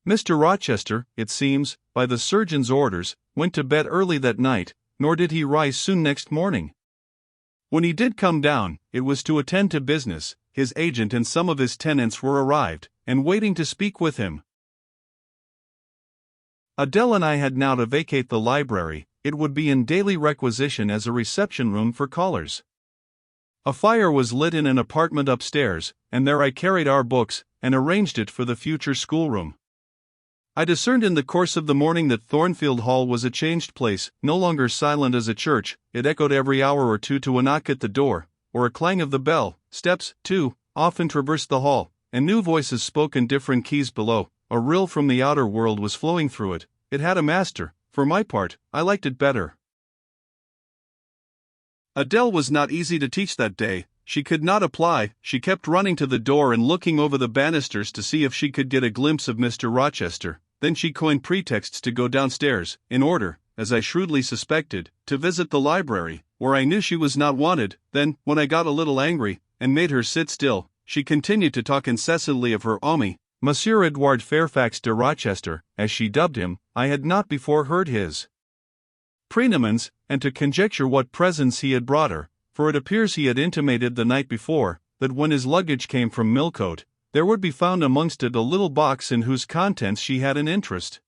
Mr. Rochester, it seems, by the surgeon's orders, went to bed early that night, nor did he rise soon next morning. When he did come down, it was to attend to business. His agent and some of his tenants were arrived, and waiting to speak with him. Adele and I had now to vacate the library. It would be in daily requisition as a reception room for callers. A fire was lit in an apartment upstairs, and there I carried our books, and arranged it for the future schoolroom. I discerned in the course of the morning that Thornfield Hall was a changed place, no longer silent as a church. It echoed every hour or two to a knock at the door, or a clang of the bell. Steps, too, often traversed the hall, and new voices spoke in different keys below. A rill from the outer world was flowing through it. It had a master. For my part, I liked it better. Adele was not easy to teach that day. She could not apply. She kept running to the door and looking over the banisters to see if she could get a glimpse of Mr. Rochester. Then she coined pretexts to go downstairs, in order, as I shrewdly suspected, to visit the library, where I knew she was not wanted. Then, when I got a little angry, and made her sit still, she continued to talk incessantly of her ami, Monsieur Edouard Fairfax de Rochester, as she dubbed him. I had not before heard his praenomens, and to conjecture what presents he had brought her, for it appears he had intimated the night before, that when his luggage came from Millcote, there would be found amongst it a little box in whose contents she had an interest.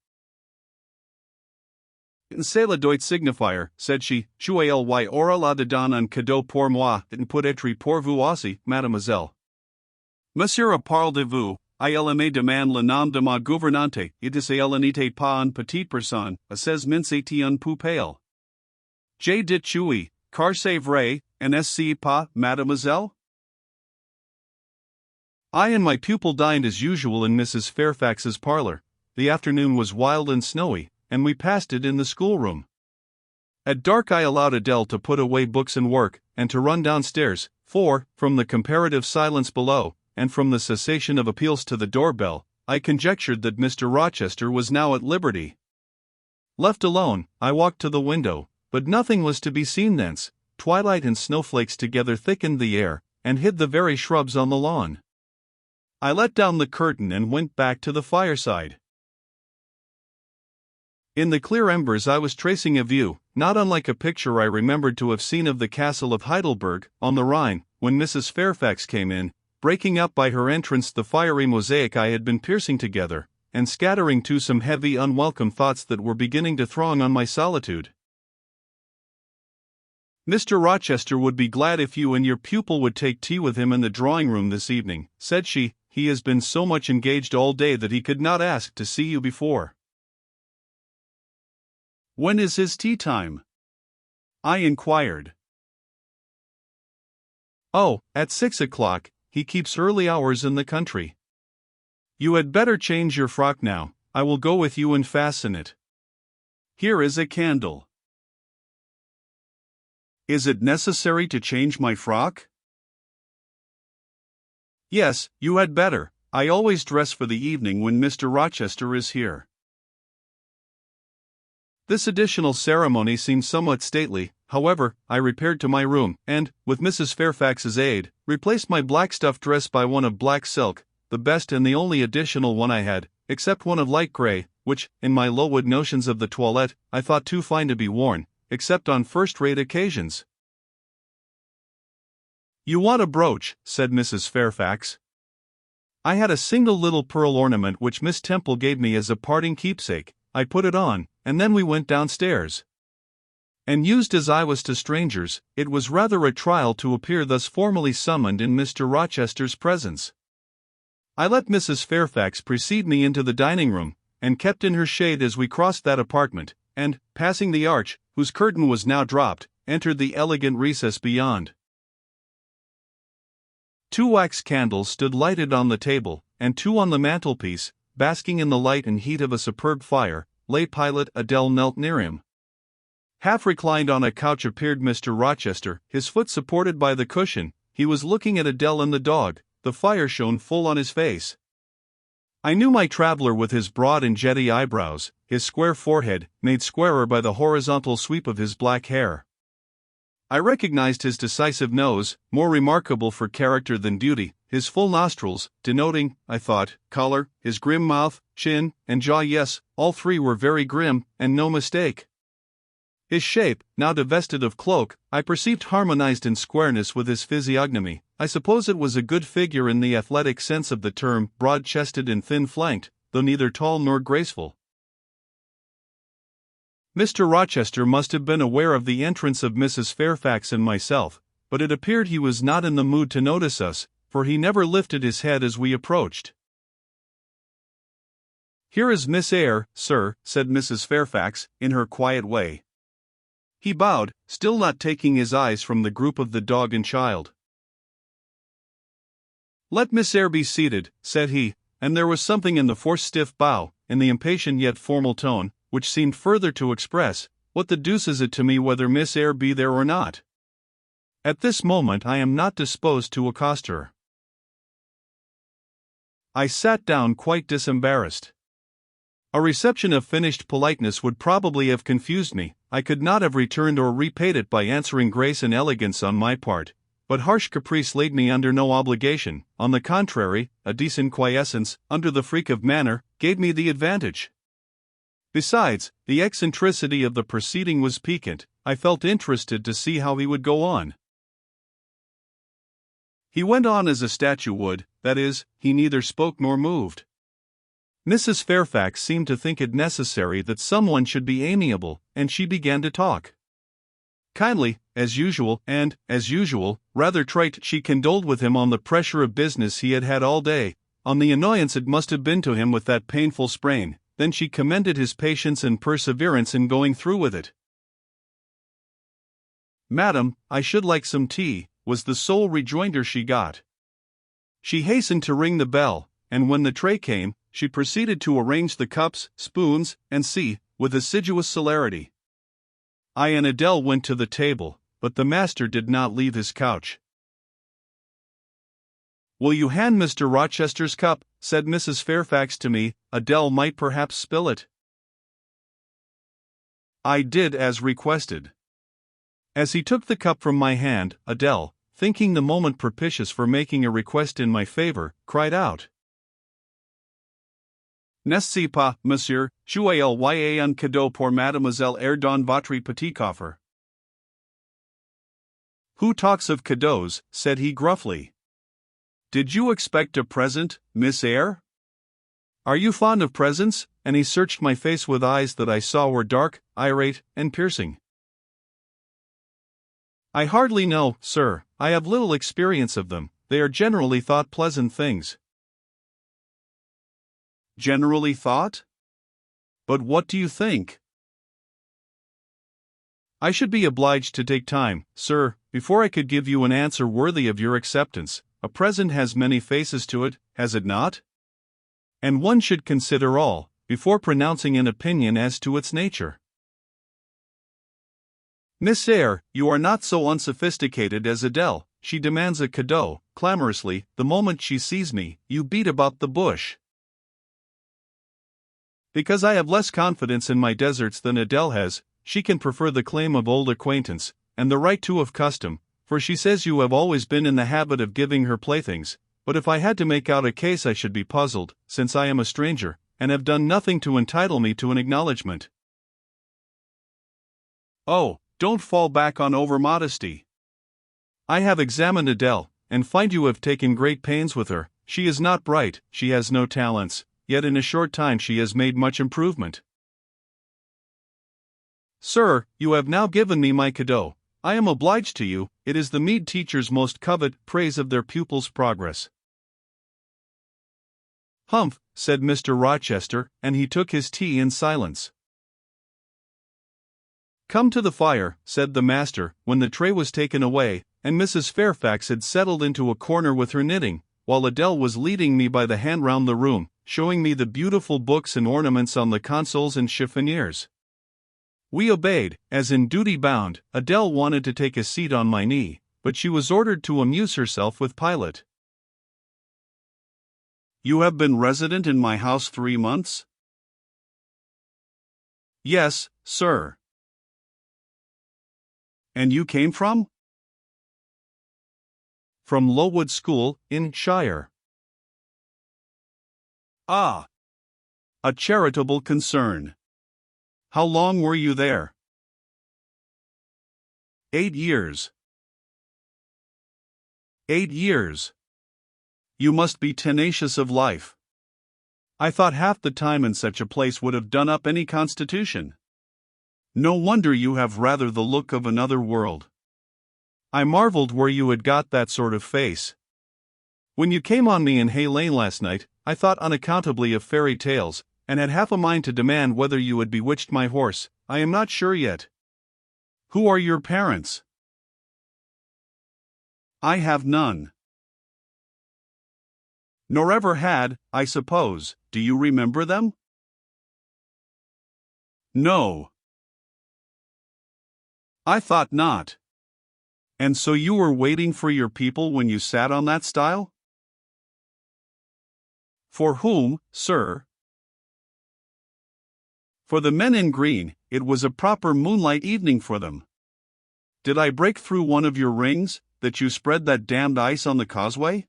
C'est la doit signifier, said she, tu as aura la dedans un cadeau pour moi, and peut-être pour vous aussi, mademoiselle. Monsieur a parlé de vous, elle me demande le nom de ma gouvernante, et de elle n'était pas une petite personne, à 16 minutes et un peu pale. J'ai dit oui, car c'est vrai, n'est-ce pas, mademoiselle? I and my pupil dined as usual in Mrs. Fairfax's parlor. The afternoon was wild and snowy, and we passed it in the schoolroom. At dark I allowed Adele to put away books and work, and to run downstairs, for, from the comparative silence below, and from the cessation of appeals to the doorbell, I conjectured that Mr. Rochester was now at liberty. Left alone, I walked to the window, but nothing was to be seen thence. Twilight and snowflakes together thickened the air, and hid the very shrubs on the lawn. I let down the curtain and went back to the fireside. In the clear embers I was tracing a view, not unlike a picture I remembered to have seen of the castle of Heidelberg, on the Rhine, when Mrs. Fairfax came in, breaking up by her entrance the fiery mosaic I had been piercing together, and scattering too some heavy unwelcome thoughts that were beginning to throng on my solitude. Mr. Rochester would be glad if you and your pupil would take tea with him in the drawing-room this evening, said she. He has been so much engaged all day that he could not ask to see you before. When is his tea time? I inquired. Oh, at 6 o'clock, he keeps early hours in the country. You had better change your frock now, I will go with you and fasten it. Here is a candle. Is it necessary to change my frock? Yes, you had better. I always dress for the evening when Mr. Rochester is here. This additional ceremony seemed somewhat stately. However, I repaired to my room, and, with Mrs. Fairfax's aid, replaced my black stuff dress by one of black silk, the best and the only additional one I had, except one of light grey, which, in my low-wood notions of the toilette, I thought too fine to be worn, except on first-rate occasions. You want a brooch, said Mrs. Fairfax. I had a single little pearl ornament which Miss Temple gave me as a parting keepsake. I put it on, and then we went downstairs. And used as I was to strangers, it was rather a trial to appear thus formally summoned in Mr. Rochester's presence. I let Mrs. Fairfax precede me into the dining-room, and kept in her shade as we crossed that apartment, and, passing the arch, whose curtain was now dropped, entered the elegant recess beyond. 2 wax candles stood lighted on the table, and 2 on the mantelpiece. Basking in the light and heat of a superb fire, lay Pilot. Adele knelt near him. Half reclined on a couch appeared Mr. Rochester, his foot supported by the cushion. He was looking at Adele and the dog. The fire shone full on his face. I knew my traveler with his broad and jetty eyebrows, his square forehead, made squarer by the horizontal sweep of his black hair. I recognized his decisive nose, more remarkable for character than beauty, his full nostrils, denoting, I thought, color, his grim mouth, chin, and jaw. Yes, all three were very grim, and no mistake. His shape, now divested of cloak, I perceived harmonized in squareness with his physiognomy. I suppose it was a good figure in the athletic sense of the term, broad-chested and thin-flanked, though neither tall nor graceful. Mr. Rochester must have been aware of the entrance of Mrs. Fairfax and myself, but it appeared he was not in the mood to notice us, for he never lifted his head as we approached. "Here is Miss Eyre, sir," said Mrs. Fairfax, in her quiet way. He bowed, still not taking his eyes from the group of the dog and child. "Let Miss Eyre be seated," said he, and there was something in the forced stiff bow, in the impatient yet formal tone, which seemed further to express, "What the deuce is it to me whether Miss Eyre be there or not? At this moment I am not disposed to accost her." I sat down quite disembarrassed. A reception of finished politeness would probably have confused me. I could not have returned or repaid it by answering grace and elegance on my part, but harsh caprice laid me under no obligation. On the contrary, a decent quiescence, under the freak of manner, gave me the advantage. Besides, the eccentricity of the proceeding was piquant. I felt interested to see how he would go on. He went on as a statue would, that is, he neither spoke nor moved. Mrs. Fairfax seemed to think it necessary that someone should be amiable, and she began to talk. Kindly, as usual, and, as usual, rather trite, she condoled with him on the pressure of business he had had all day, on the annoyance it must have been to him with that painful sprain. Then she commended his patience and perseverance in going through with it. "Madam, I should like some tea," was the sole rejoinder she got. She hastened to ring the bell, and when the tray came, she proceeded to arrange the cups, spoons, and with assiduous celerity. I and Adele went to the table, but the master did not leave his couch. "Will you hand Mr. Rochester's cup?" said Mrs. Fairfax to me. "Adele might perhaps spill it." I did as requested. As he took the cup from my hand, Adele, thinking the moment propitious for making a request in my favor, cried out, "N'est-ce pas, monsieur, jouez un cadeau pour mademoiselle Eyre dans votre petit coffre." "Who talks of cadeaux?" said he gruffly. "Did you expect a present, Miss Eyre? Are you fond of presents?" And he searched my face with eyes that I saw were dark, irate, and piercing. "I hardly know, sir. I have little experience of them. They are generally thought pleasant things." "Generally thought? But what do you think?" "I should be obliged to take time, sir, before I could give you an answer worthy of your acceptance. A present has many faces to it, has it not? And one should consider all, before pronouncing an opinion as to its nature." "Miss Eyre, you are not so unsophisticated as Adele. She demands a cadeau, clamorously, the moment she sees me. You beat about the bush." "Because I have less confidence in my deserts than Adele has. She can prefer the claim of old acquaintance, and the right to of custom, for she says you have always been in the habit of giving her playthings. But if I had to make out a case I should be puzzled, since I am a stranger, and have done nothing to entitle me to an acknowledgment." "Oh, don't fall back on over-modesty. I have examined Adele, and find you have taken great pains with her. She is not bright, she has no talents, yet in a short time she has made much improvement." "Sir, you have now given me my cadeau. I am obliged to you. It is the meed teachers most covet, praise of their pupils' progress." "Humph," said Mr. Rochester, and he took his tea in silence. "Come to the fire," said the master, when the tray was taken away, and Mrs. Fairfax had settled into a corner with her knitting, while Adele was leading me by the hand round the room, showing me the beautiful books and ornaments on the consoles and chiffoniers. We obeyed, as in duty bound. Adele wanted to take a seat on my knee, but she was ordered to amuse herself with Pilate. "You have been resident in my house 3 months?" "Yes, sir." And you came from? From Lowood School, in Shire. Ah. A charitable concern. How long were you there? 8 years. 8 years. You must be tenacious of life. I thought half the time in such a place would have done up any constitution. No wonder you have rather the look of another world. I marveled where you had got that sort of face. When you came on me in Hay Lane last night, I thought unaccountably of fairy tales, and had half a mind to demand whether you had bewitched my horse. I am not sure yet. Who are your parents? I have none. Nor ever had, I suppose. Do you remember them? No. I thought not. And so you were waiting for your people when you sat on that stile? For whom, sir? For the men in green. It was a proper moonlight evening for them. Did I break through one of your rings, that you spread that damned ice on the causeway?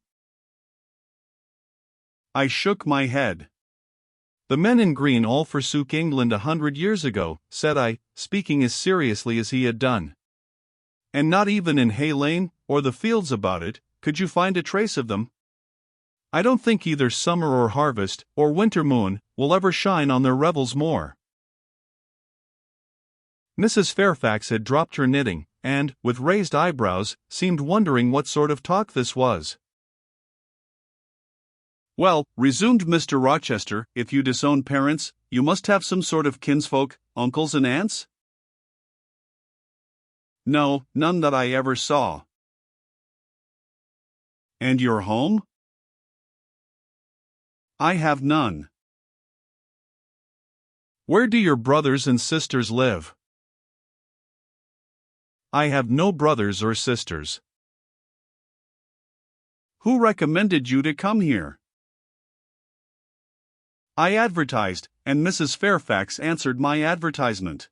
I shook my head. The men in green all forsook England 100 years ago, said I, speaking as seriously as he had done. And not even in Hay Lane, or the fields about it, could you find a trace of them? I don't think either summer or harvest, or winter moon, will ever shine on their revels more. Mrs. Fairfax had dropped her knitting, and, with raised eyebrows, seemed wondering what sort of talk this was. Well, resumed Mr. Rochester, if you disown parents, you must have some sort of kinsfolk, uncles and aunts? No, none that I ever saw. And your home? I have none. Where do your brothers and sisters live? I have no brothers or sisters. Who recommended you to come here? I advertised, and Mrs. Fairfax answered my advertisement.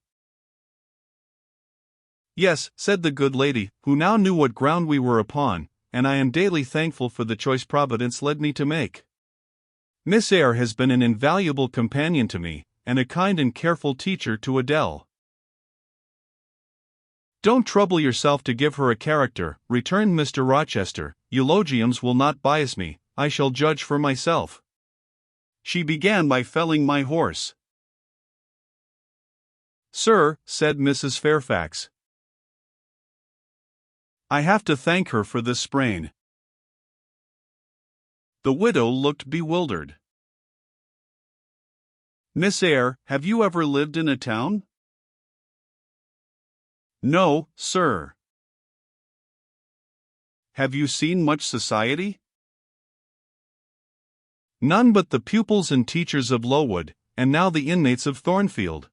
Yes, said the good lady, who now knew what ground we were upon, and I am daily thankful for the choice Providence led me to make. Miss Eyre has been an invaluable companion to me, and a kind and careful teacher to Adele. Don't trouble yourself to give her a character, returned Mr. Rochester. Eulogiums will not bias me, I shall judge for myself. She began by felling my horse. Sir, said Mrs. Fairfax, I have to thank her for this sprain. The widow looked bewildered. Miss Eyre, have you ever lived in a town? No, sir. Have you seen much society? None but the pupils and teachers of Lowood, and now the inmates of Thornfield.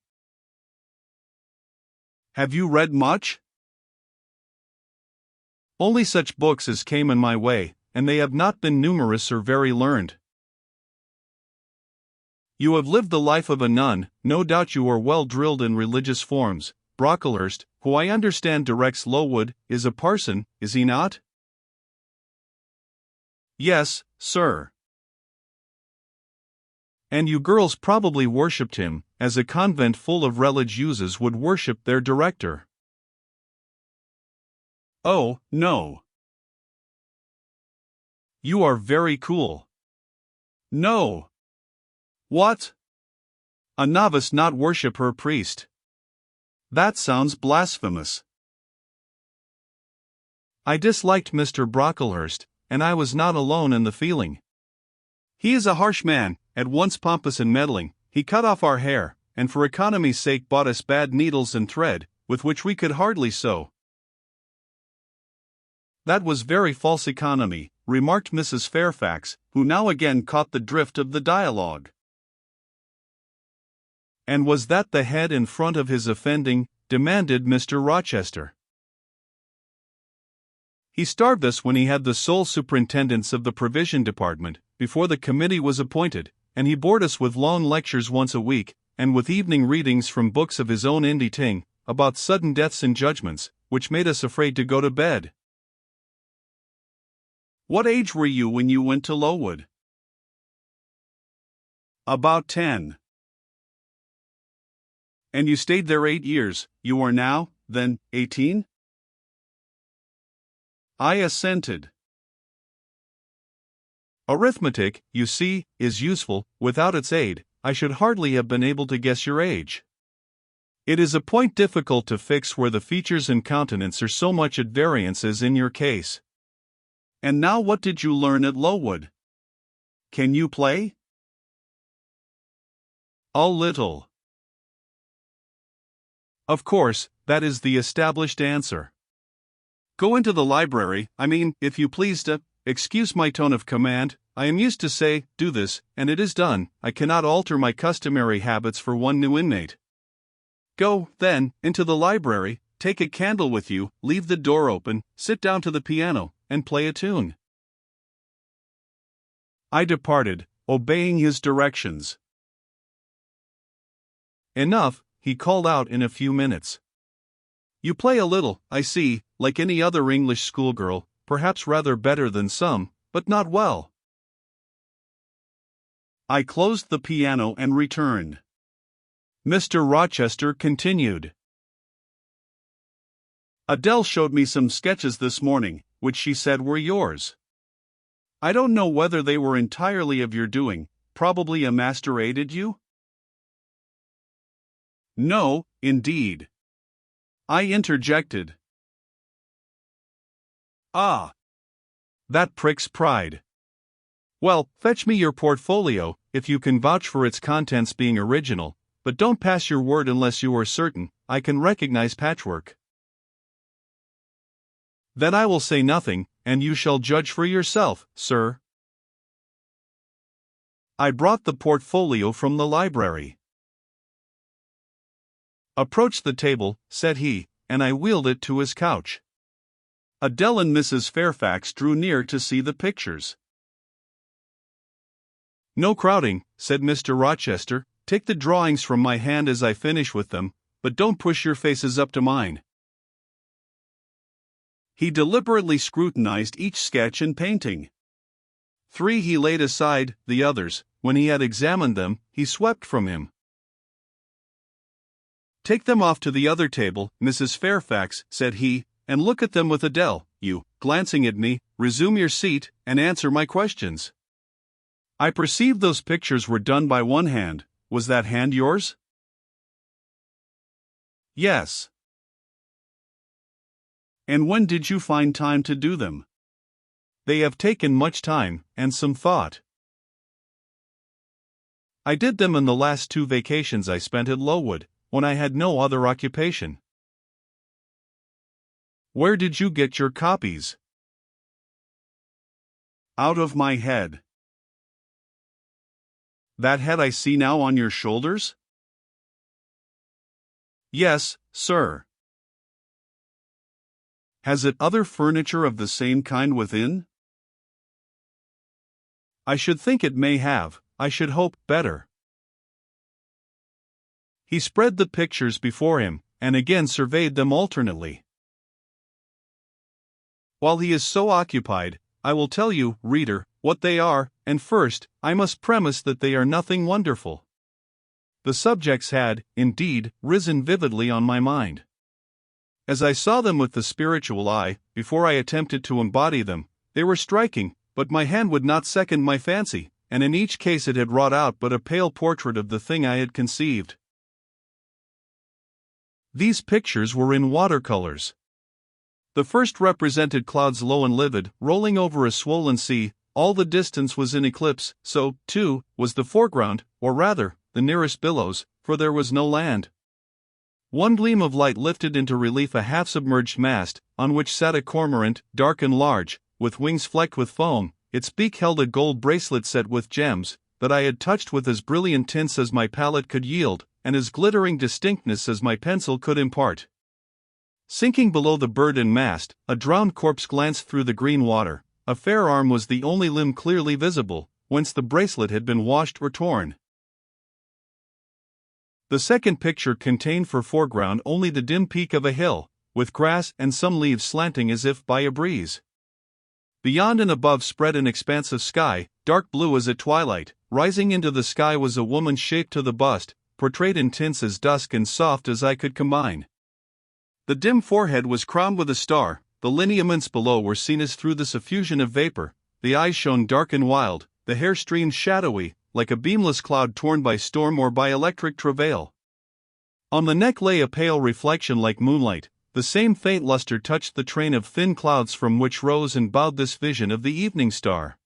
Have you read much? Only such books as came in my way, and they have not been numerous or very learned. You have lived the life of a nun, no doubt you are well drilled in religious forms. Brocklehurst, who I understand directs Lowood, is a parson, is he not? Yes, sir. And you girls probably worshipped him, as a convent full of religieuses would worship their director. Oh, no. You are very cool. No. What? A novice not worship her priest? That sounds blasphemous. I disliked Mr. Brocklehurst, and I was not alone in the feeling. He is a harsh man, at once pompous and meddling. He cut off our hair, and for economy's sake bought us bad needles and thread, with which we could hardly sew. That was very false economy, remarked Mrs. Fairfax, who now again caught the drift of the dialogue. And was that the head in front of his offending? Demanded Mr. Rochester. He starved us when he had the sole superintendence of the provision department, before the committee was appointed, and he bored us with long lectures once a week, and with evening readings from books of his own inditing, about sudden deaths and judgments, which made us afraid to go to bed. What age were you when you went to Lowood? About 10. And you stayed there 8 years. You are now, then, 18? I assented. Arithmetic, you see, is useful. Without its aid, I should hardly have been able to guess your age. It is a point difficult to fix where the features and countenance are so much at variance as in your case. And now what did you learn at Lowood? Can you play? A little. Of course, that is the established answer. Go into the library, if you please excuse my tone of command. I am used to say, do this, and it is done. I cannot alter my customary habits for one new inmate. Go, then, into the library, take a candle with you, leave the door open, sit down to the piano, and play a tune. I departed, obeying his directions. Enough, he called out in a few minutes. You play a little, I see, like any other English schoolgirl, perhaps rather better than some, but not well. I closed the piano and returned. Mr. Rochester continued. Adele showed me some sketches this morning, which she said were yours. I don't know whether they were entirely of your doing. Probably a master aided you? No, indeed. I interjected. Ah! That pricks pride. Well, fetch me your portfolio, if you can vouch for its contents being original, but don't pass your word unless you are certain. I can recognize patchwork. Then I will say nothing, and you shall judge for yourself, sir. I brought the portfolio from the library. Approach the table, said he, and I wheeled it to his couch. Adele and Mrs. Fairfax drew near to see the pictures. No crowding, said Mr. Rochester. Take the drawings from my hand as I finish with them, but don't push your faces up to mine. He deliberately scrutinized each sketch and painting. 3 he laid aside, the others, when he had examined them, he swept from him. Take them off to the other table, Mrs. Fairfax, said he, and look at them with Adele. You, glancing at me, resume your seat, and answer my questions. I perceive those pictures were done by one hand. Was that hand yours? Yes. And when did you find time to do them? They have taken much time, and some thought. I did them in the last 2 vacations I spent at Lowood, when I had no other occupation. Where did you get your copies? Out of my head. That head I see now on your shoulders? Yes, sir. Has it other furniture of the same kind within? I should think it may have. I should hope better. He spread the pictures before him, and again surveyed them alternately. While he is so occupied, I will tell you, reader, what they are, and first, I must premise that they are nothing wonderful. The subjects had, indeed, risen vividly on my mind. As I saw them with the spiritual eye, before I attempted to embody them, they were striking, but my hand would not second my fancy, and in each case it had wrought out but a pale portrait of the thing I had conceived. These pictures were in watercolors. The first represented clouds low and livid, rolling over a swollen sea. All the distance was in eclipse, so, too, was the foreground, or rather, the nearest billows, for there was no land. One gleam of light lifted into relief a half-submerged mast, on which sat a cormorant, dark and large, with wings flecked with foam. Its beak held a gold bracelet set with gems, that I had touched with as brilliant tints as my palette could yield, and as glittering distinctness as my pencil could impart. Sinking below the bird and mast, a drowned corpse glanced through the green water. A fair arm was the only limb clearly visible, whence the bracelet had been washed or torn. The second picture contained for foreground only the dim peak of a hill, with grass and some leaves slanting as if by a breeze. Beyond and above spread an expanse of sky, dark blue as at twilight. Rising into the sky was a woman shaped to the bust, portrayed in tints as dusk and soft as I could combine. The dim forehead was crowned with a star, the lineaments below were seen as through the suffusion of vapor, the eyes shone dark and wild, the hair streamed shadowy, like a beamless cloud torn by storm or by electric travail. On the neck lay a pale reflection like moonlight. The same faint luster touched the train of thin clouds from which rose and bowed this vision of the evening star.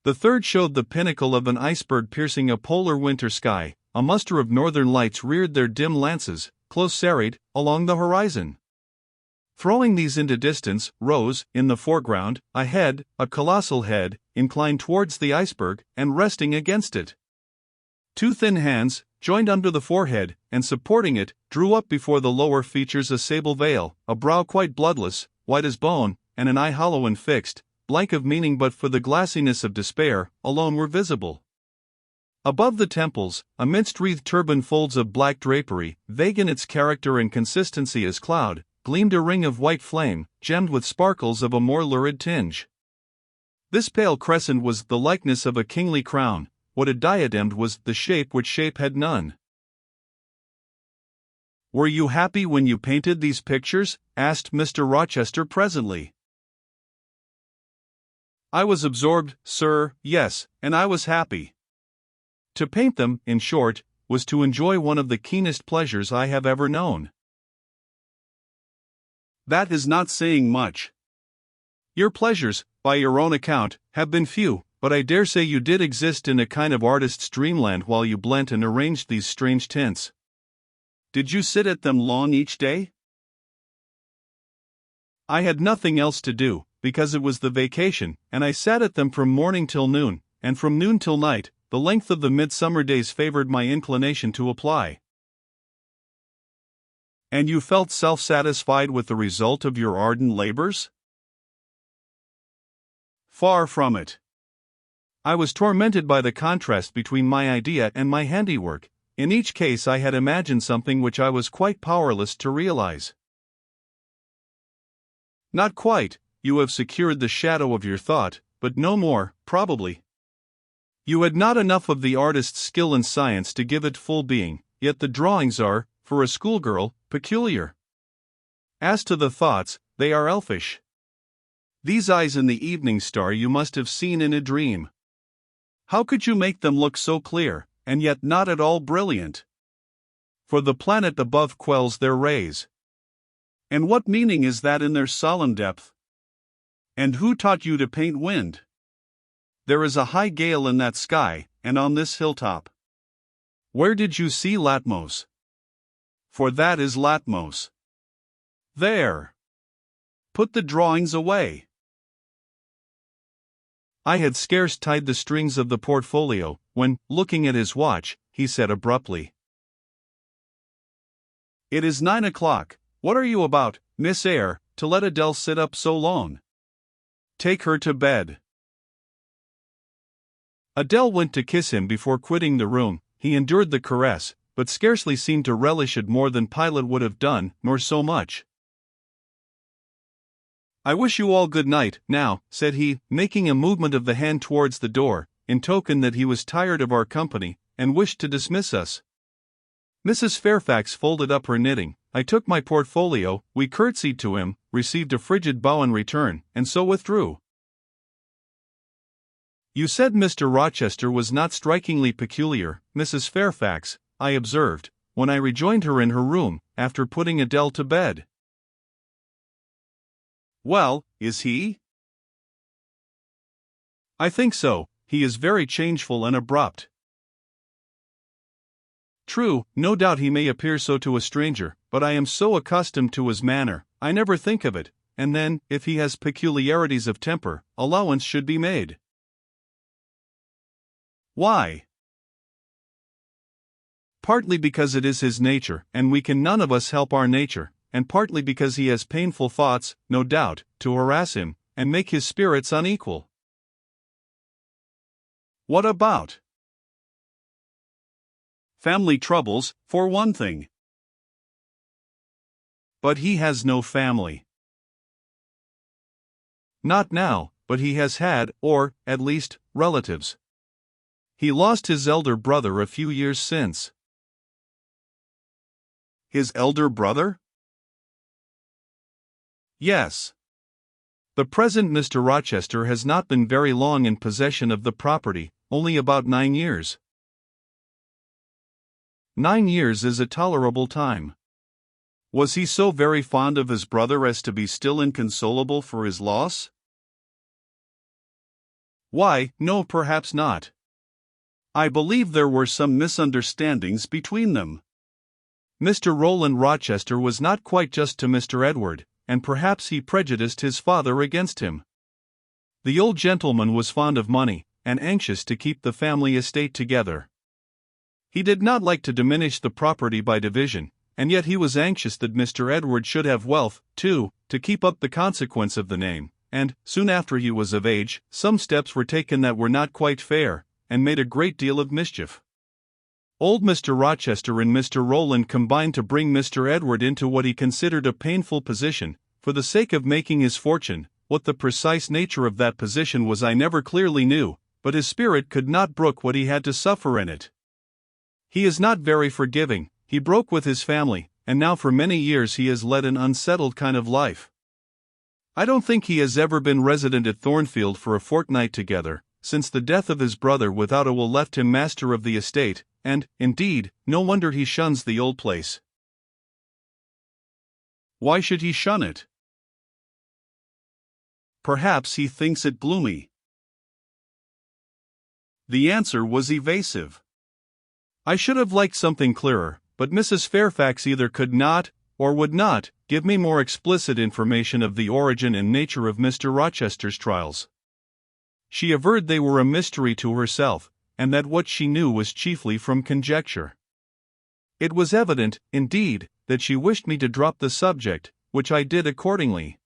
The third showed the pinnacle of an iceberg piercing a polar winter sky. A muster of northern lights reared their dim lances, close serried, along the horizon. Throwing these into distance, rose, in the foreground, a head, a colossal head, inclined towards the iceberg, and resting against it. Two thin hands, joined under the forehead, and supporting it, drew up before the lower features a sable veil, a brow quite bloodless, white as bone, and an eye hollow and fixed, blank of meaning but for the glassiness of despair, alone were visible. Above the temples, amidst wreathed turban folds of black drapery, vague in its character and consistency as cloud, gleamed a ring of white flame, gemmed with sparkles of a more lurid tinge. This pale crescent was the likeness of a kingly crown. What it diademed was the shape which shape had none. "Were you happy when you painted these pictures?" asked Mr. Rochester presently. "I was absorbed, sir, yes, and I was happy. To paint them, in short, was to enjoy one of the keenest pleasures I have ever known." "That is not saying much. Your pleasures, by your own account, have been few, but I dare say you did exist in a kind of artist's dreamland while you blent and arranged these strange tints. Did you sit at them long each day?" "I had nothing else to do, because it was the vacation, and I sat at them from morning till noon, and from noon till night. The length of the midsummer days favored my inclination to apply." "And you felt self-satisfied with the result of your ardent labors?" "Far from it. I was tormented by the contrast between my idea and my handiwork. In each case I had imagined something which I was quite powerless to realize." "Not quite. You have secured the shadow of your thought, but no more, probably. You had not enough of the artist's skill and science to give it full being, yet the drawings are, for a schoolgirl, peculiar. As to the thoughts, they are elfish. These eyes in the evening star you must have seen in a dream. How could you make them look so clear, and yet not at all brilliant? For the planet above quells their rays. And what meaning is that in their solemn depth? And who taught you to paint wind? There is a high gale in that sky, and on this hilltop. Where did you see Latmos? For that is Latmos. There. Put the drawings away." I had scarce tied the strings of the portfolio, when, looking at his watch, he said abruptly, "It is 9 o'clock. What are you about, Miss Eyre, to let Adele sit up so long? Take her to bed." Adele went to kiss him before quitting the room. He endured the caress, but scarcely seemed to relish it more than Pilate would have done, nor so much. "I wish you all good night, now," said he, making a movement of the hand towards the door, in token that he was tired of our company, and wished to dismiss us. Mrs. Fairfax folded up her knitting. I took my portfolio, we curtsied to him, received a frigid bow in return, and so withdrew. "You said Mr. Rochester was not strikingly peculiar, Mrs. Fairfax," I observed, when I rejoined her in her room, after putting Adele to bed. "Well, is he?" "I think so. He is very changeful and abrupt." "True, no doubt he may appear so to a stranger, but I am so accustomed to his manner, I never think of it, and then, if he has peculiarities of temper, allowance should be made." "Why?" "Partly because it is his nature, and we can none of us help our nature, and partly because he has painful thoughts, no doubt, to harass him, and make his spirits unequal." "What about?" "Family troubles, for one thing." But he has no family. Not now, but he has had, or, at least, relatives. He lost his elder brother a few years since. His elder brother? Yes. The present Mr. Rochester has not been very long in possession of the property, only about 9 years. 9 years is a tolerable time. Was he so very fond of his brother as to be still inconsolable for his loss? Why, no, perhaps not. I believe there were some misunderstandings between them. Mr. Rowland Rochester was not quite just to Mr. Edward, and perhaps he prejudiced his father against him. The old gentleman was fond of money, and anxious to keep the family estate together. He did not like to diminish the property by division, and yet he was anxious that Mr. Edward should have wealth, too, to keep up the consequence of the name, and, soon after he was of age, some steps were taken that were not quite fair, and made a great deal of mischief. Old Mr. Rochester and Mr. Rowland combined to bring Mr. Edward into what he considered a painful position, for the sake of making his fortune. What the precise nature of that position was I never clearly knew, but his spirit could not brook what he had to suffer in it. He is not very forgiving, he broke with his family, and now for many years he has led an unsettled kind of life. I don't think he has ever been resident at Thornfield for a fortnight together, since the death of his brother without a will left him master of the estate, and, indeed, no wonder he shuns the old place. Why should he shun it? Perhaps he thinks it gloomy. The answer was evasive. I should have liked something clearer, but Mrs. Fairfax either could not, or would not, give me more explicit information of the origin and nature of Mr. Rochester's trials. She averred they were a mystery to herself, and that what she knew was chiefly from conjecture. It was evident, indeed, that she wished me to drop the subject, which I did accordingly.